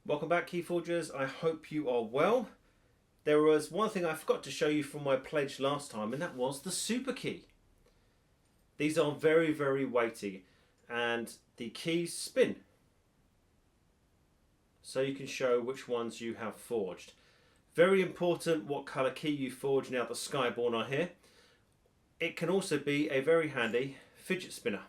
Welcome back, Keyforgers. I hope you are well. There was one thing I forgot to show you from my pledge last time, and that was the super key. These are very, very weighty, and the keys spin. So you can show which ones you have forged. Very important what colour key you forge now that Skyborn are here. It can also be a very handy fidget spinner.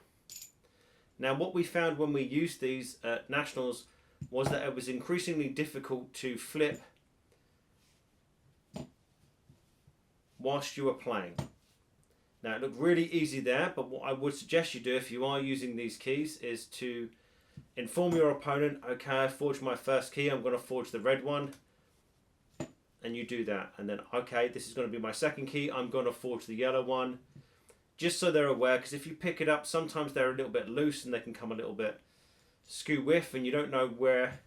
Now what we found when we used these at Nationals was that it was increasingly difficult to flip whilst you were playing. Now it looked really easy there, but what I would suggest you do if you are using these keys is to inform your opponent, okay, I forged my first key, I'm going to forge the red one, and you do that. And then, okay, this is going to be my second key, I'm going to forge the yellow one, just so they're aware, because if you pick it up, sometimes they're a little bit loose and they can come a little bit skew-whiff and you don't know where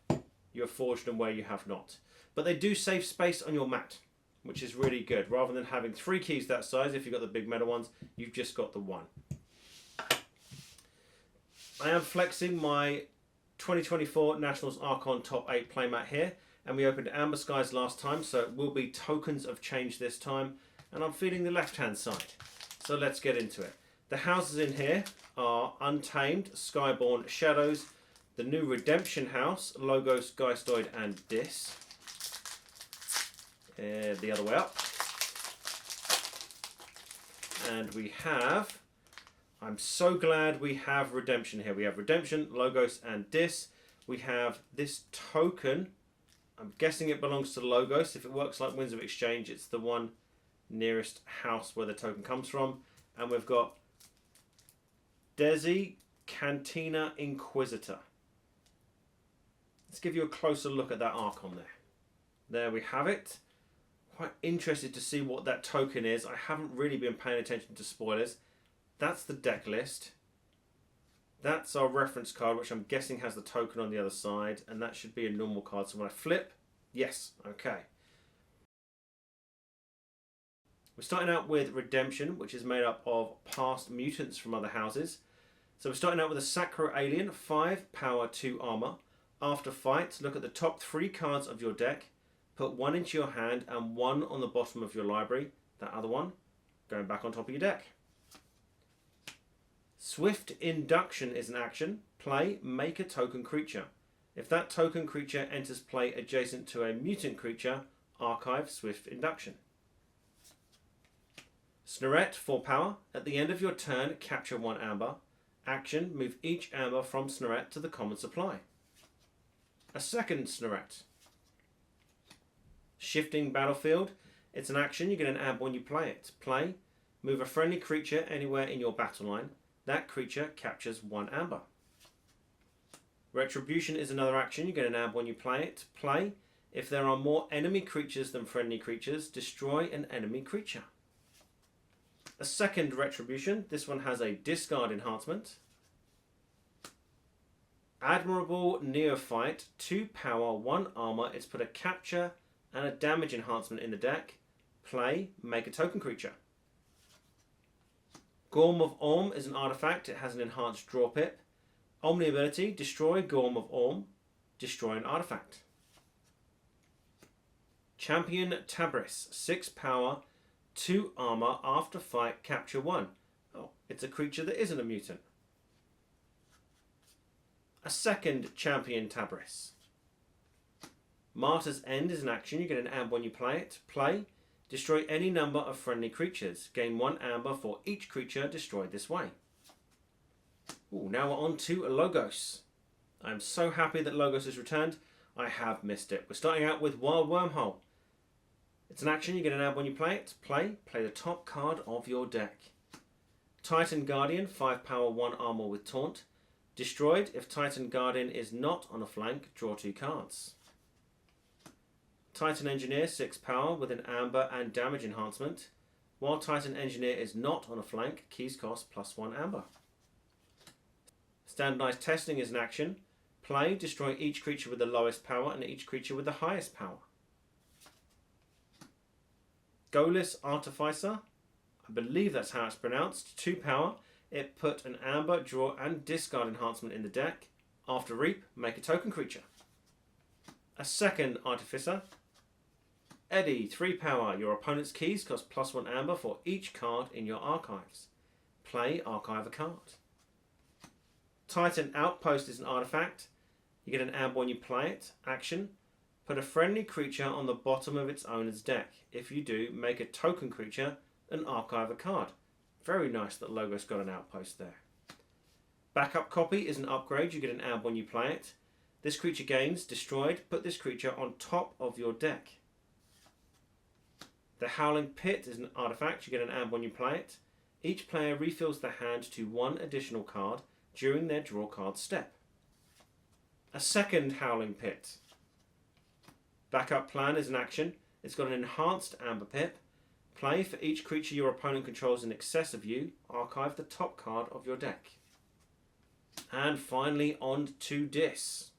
you're forged and where you have not. But they do save space on your mat, which is really good. Rather than having 3 keys that size, if you've got the big metal ones, you've just got the one. I am flexing my 2024 Nationals Archon Top 8 playmat here, and we opened Amber Skies last time, so it will be tokens of change this time, and I'm feeling the left hand side. So let's get into it. The houses in here are Untamed, Skyborn, Shadows, the new Redemption House, Logos, Geistoid and Dis. The other way up. And we have, I'm so glad we have Redemption here. We have Redemption, Logos and Dis. We have this token. I'm guessing it belongs to Logos. If it works like Winds of Exchange, it's the one nearest house where the token comes from. And we've got Desi Cantina Inquisitor. Let's give you a closer look at that Archon there. There we have it. Quite interested to see what that token is. I haven't really been paying attention to spoilers. That's the deck list. That's our reference card, which I'm guessing has the token on the other side, and that should be a normal card. So when I flip, yes, okay. We're starting out with Redemption, which is made up of past mutants from other houses. So we're starting out with a Sacro Alien, 5 power, 2 armor. After fight, look at the top 3 cards of your deck, put 1 into your hand and 1 on the bottom of your library. That other one going back on top of your deck. Swift Induction is an action. Play, make a token creature. If that token creature enters play adjacent to a mutant creature, archive Swift Induction. Snorette, 4 power. At the end of your turn, capture 1 amber. Action, move each amber from Snorette to the common supply. A second Snorette. Shifting Battlefield. It's an action, you get an amber when you play it. Play, move a friendly creature anywhere in your battle line. That creature captures 1 amber. Retribution is another action, you get an amber when you play it. Play, if there are more enemy creatures than friendly creatures, destroy an enemy creature. A second Retribution, this one has a discard enhancement. Admirable Neophyte, 2 power, 1 armor. It's put a capture and a damage enhancement in the deck. Play, make a token creature. Gorm of Orm is an artifact. It has an enhanced draw pip. Omni ability, destroy Gorm of Orm, destroy an artifact. Champion Tabris, 6 power, 2 armor. After fight, capture 1. Oh, it's a creature that isn't a mutant. A second Champion Tabris. Martyr's End is an action. You get an amber when you play it. Play, destroy any number of friendly creatures. Gain 1 amber for each creature destroyed this way. Ooh, now we're on to Logos. I'm so happy that Logos has returned. I have missed it. We're starting out with Wild Wormhole. It's an action. You get an amber when you play it. Play the top card of your deck. Titan Guardian, 5 power, 1 armor with taunt. Destroyed, if Titan Guardian is not on a flank, draw 2 cards. Titan Engineer, 6 power with an amber and damage enhancement. While Titan Engineer is not on a flank, keys cost +1 amber. Standardized Testing is an action. Play, destroy each creature with the lowest power and each creature with the highest power. Goalless Artificer, I believe that's how it's pronounced, 2 power. It put an amber, draw and discard enhancement in the deck. After Reap, make a token creature. A second Artificer. Eddie, 3 power. Your opponent's keys cost +1 amber for each card in your archives. Play, archive a card. Titan Outpost is an artifact. You get an amber when you play it. Action. Put a friendly creature on the bottom of its owner's deck. If you do, make a token creature and archive a card. Very nice that Logo's got an outpost there. Backup Copy is an upgrade. You get an amber when you play it. This creature gains destroyed. Put this creature on top of your deck. The Howling Pit is an artifact. You get an amber when you play it. Each player refills their hand to 1 additional card during their draw card step. A second Howling Pit. Backup Plan is an action. It's got an enhanced amber pip. Play, for each creature your opponent controls in excess of you, archive the top card of your deck. And finally, on to Dis.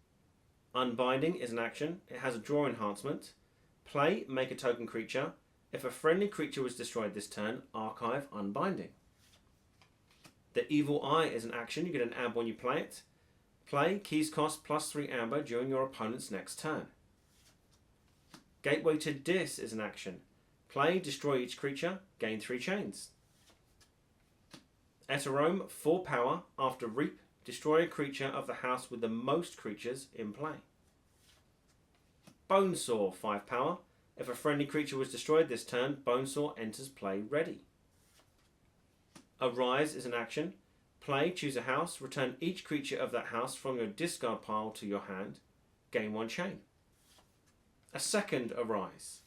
Unbinding is an action. It has a draw enhancement. Play, make a token creature. If a friendly creature was destroyed this turn, archive Unbinding. The Evil Eye is an action. You get an amber when you play it. Play, keys cost +3 amber during your opponent's next turn. Gateway to Dis is an action. Play, destroy each creature, gain 3 chains. Eterome, 4 power. After Reap, destroy a creature of the house with the most creatures in play. Bonesaw, 5 power. If a friendly creature was destroyed this turn, Bonesaw enters play ready. Arise is an action. Play, choose a house, return each creature of that house from your discard pile to your hand, gain 1 chain. A second Arise.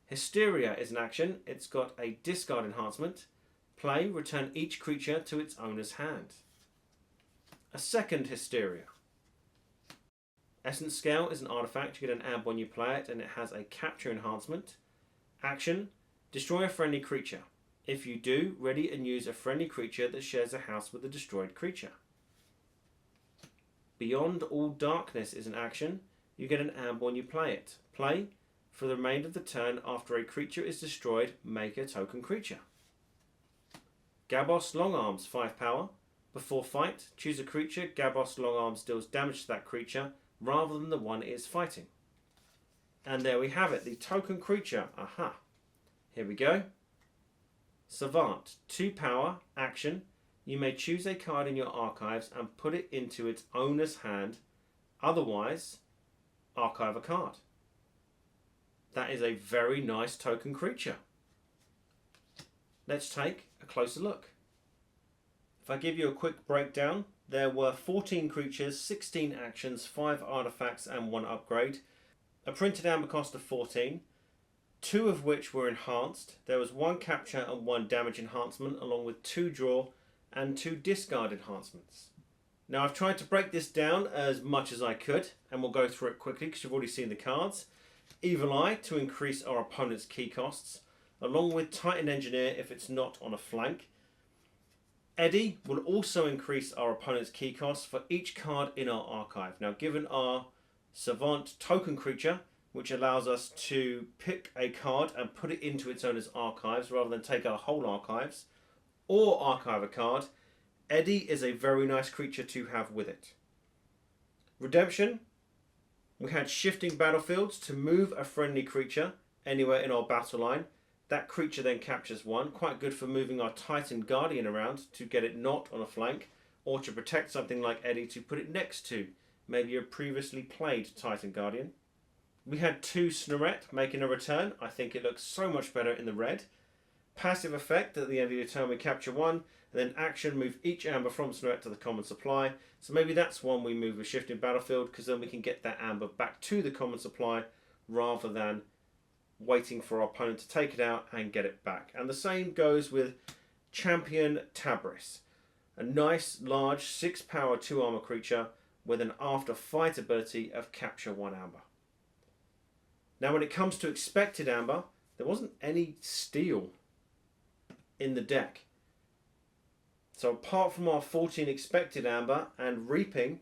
Hysteria is an action. It's got a discard enhancement. Play, return each creature to its owner's hand. A second Hysteria. Essence Scale is an artifact. You get an amber when you play it, and it has a capture enhancement. Action, destroy a friendly creature. If you do, ready and use a friendly creature that shares a house with a destroyed creature. Beyond All Darkness is an action. You get an amber when you play it. Play, for the remainder of the turn after a creature is destroyed, make a token creature. Gabos Longarms, 5 power. Before fight, choose a creature. Gabos Longarms deals damage to that creature rather than the one it is fighting. And there we have it, the token creature. Aha. Here we go. Savant, 2 power, action. You may choose a card in your archives and put it into its owner's hand. Otherwise, archive a card. That is a very nice token creature. Let's take a closer look. If I give you a quick breakdown, there were 14 creatures, 16 actions, 5 artifacts and 1 upgrade. A printed amber cost of 14, 2 of which were enhanced. There was 1 capture and 1 damage enhancement, along with 2 draw and 2 discard enhancements. Now I've tried to break this down as much as I could, and we'll go through it quickly because you've already seen the cards. Evil Eye to increase our opponent's key costs, along with Titan Engineer if it's not on a flank. Eddie will also increase our opponent's key costs for each card in our archive. Now, given our Savant token creature, which allows us to pick a card and put it into its owner's archives rather than take our whole archives, or archive a card, Eddie is a very nice creature to have with it. Redemption, we had Shifting Battlefields to move a friendly creature anywhere in our battle line. That creature then captures 1. Quite good for moving our Titan Guardian around to get it not on a flank, or to protect something like Eddie to put it next to maybe a previously played Titan Guardian. We had 2 Snorette making a return. I think it looks so much better in the red. Passive effect, at the end of your turn we capture 1, and then action, move each amber from Snorette to the common supply. So maybe that's one we move with Shifting Battlefield, because then we can get that amber back to the common supply rather than waiting for our opponent to take it out and get it back. And the same goes with Champion Tabris, a nice large 6 power 2 armor creature with an after fight ability of capture 1 amber. Now when it comes to expected amber, there wasn't any steel in the deck. So apart from our 14 expected amber and reaping,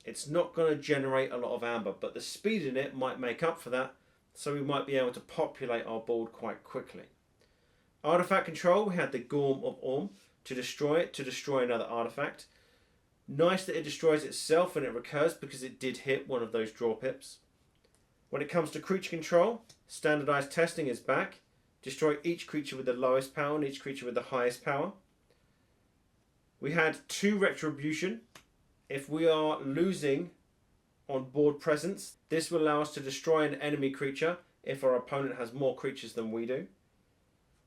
it's not going to generate a lot of amber, but the speed in it might make up for that, so we might be able to populate our board quite quickly. Artifact control, we had the Gorm of Orm to destroy another artifact. Nice that it destroys itself when it recurs, because it did hit one of those draw pips. When it comes to creature control, standardized testing is back. Destroy each creature with the lowest power and each creature with the highest power. We had 2 retribution. If we are losing on board presence, this will allow us to destroy an enemy creature if our opponent has more creatures than we do.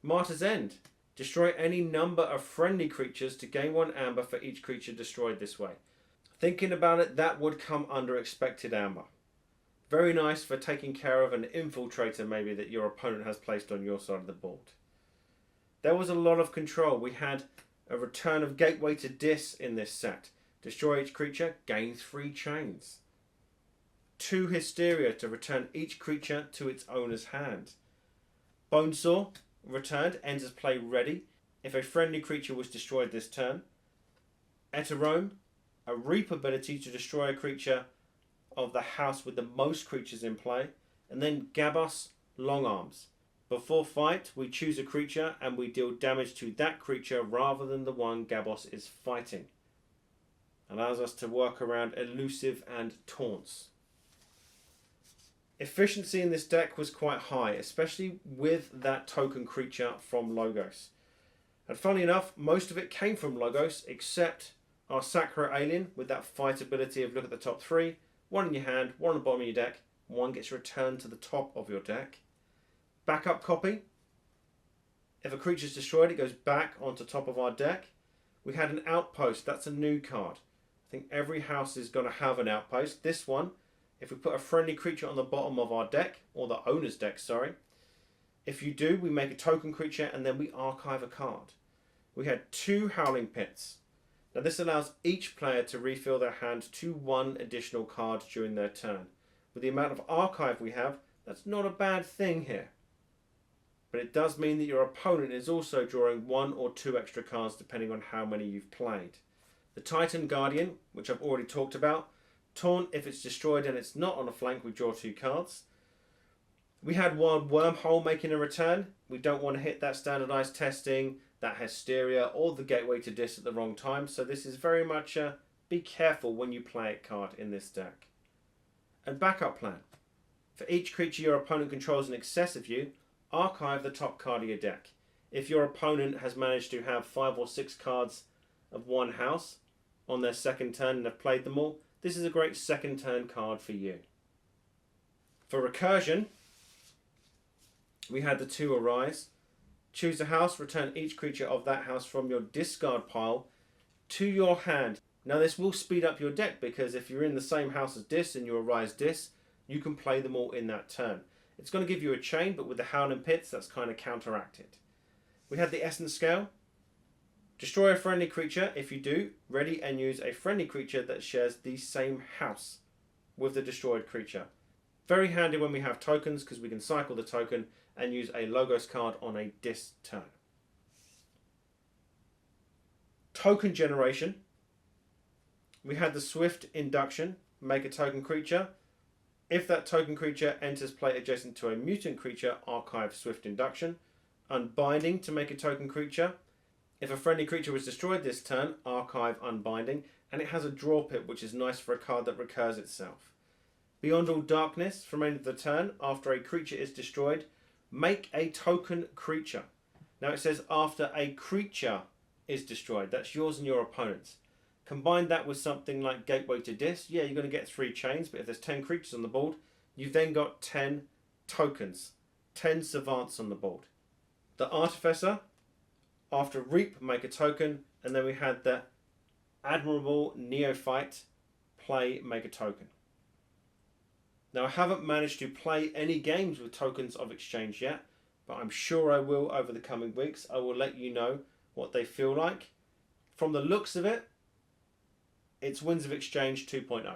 Martyr's End. Destroy any number of friendly creatures to gain 1 amber for each creature destroyed this way. Thinking about it, that would come under expected amber. Very nice for taking care of an infiltrator maybe that your opponent has placed on your side of the board. There was a lot of control. We had a return of Gateway to Dis in this set. Destroy each creature, gain 3 chains. 2 Hysteria to return each creature to its owner's hand. Bonesaw returned, ends as play ready if a friendly creature was destroyed this turn. Eterome, a reap ability to destroy a creature of the house with the most creatures in play. And then Gabos, Long Arms. Before fight, we choose a creature and we deal damage to that creature rather than the one Gabos is fighting. Allows us to work around elusive and taunts. Efficiency in this deck was quite high, especially with that token creature from Logos. And funnily enough, most of it came from Logos, except our Sacro Alien with that fight ability of look at the top 3, 1 in your hand, 1 on the bottom of your deck, 1 gets returned to the top of your deck. Backup copy. If a creature is destroyed, it goes back onto top of our deck. We had an Outpost, that's a new card. I think every house is going to have an Outpost. This one, if we put a friendly creature on the bottom of our deck, or the owner's deck, sorry. If you do, we make a token creature and then we archive a card. We had 2 Howling Pits. Now this allows each player to refill their hand to 1 additional card during their turn. With the amount of archive we have, that's not a bad thing here. But it does mean that your opponent is also drawing 1 or 2 extra cards depending on how many you've played. The Titan Guardian, which I've already talked about. Taunt, if it's destroyed and it's not on a flank, we draw 2 cards. We had Wild Wormhole making a return. We don't want to hit that standardized testing, that Hysteria, or the Gateway to Dis at the wrong time. So this is very much a be careful when you play it card in this deck. And backup plan. For each creature your opponent controls in excess of you, archive the top card of your deck. If your opponent has managed to have 5 or 6 cards of 1 house on their second turn and have played them all, this is a great second turn card for you. For recursion, we had the 2 Arise. Choose a house, return each creature of that house from your discard pile to your hand. Now this will speed up your deck because if you're in the same house as Dis and you Arise Dis, you can play them all in that turn. It's going to give you a chain, but with the Howling Pits, that's kind of counteracted. We had the Essence Scale. Destroy a friendly creature. If you do, ready and use a friendly creature that shares the same house with the destroyed creature. Very handy when we have tokens because we can cycle the token and use a Logos card on a Dis turn. Token generation. We had the Swift Induction. Make a token creature. If that token creature enters play adjacent to a mutant creature, archive Swift Induction. Unbinding to make a token creature. If a friendly creature was destroyed this turn, archive Unbinding. And it has a draw pit, which is nice for a card that recurs itself. Beyond All Darkness, from end of the turn, after a creature is destroyed, make a token creature. Now it says after a creature is destroyed. That's yours and your opponent's. Combine that with something like Gateway to Dis. Yeah, you're going to get 3 chains, but if there's 10 creatures on the board, you've then got 10 tokens, 10 savants on the board. The Artificer, after Reap, make a token, and then we had the Admirable Neophyte, play, make a token. Now I haven't managed to play any games with tokens of exchange yet, but I'm sure I will over the coming weeks. I will let you know what they feel like. From the looks of it, it's Winds of Exchange 2.0.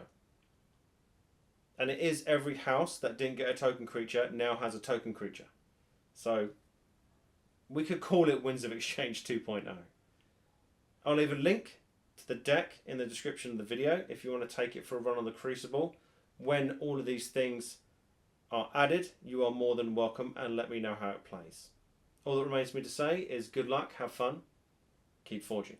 And it is every house that didn't get a token creature now has a token creature. So we could call it Winds of Exchange 2.0. I'll leave a link to the deck in the description of the video if you want to take it for a run on the Crucible. When all of these things are added, you are more than welcome, and let me know how it plays. All that remains for me to say is good luck, have fun, keep forging.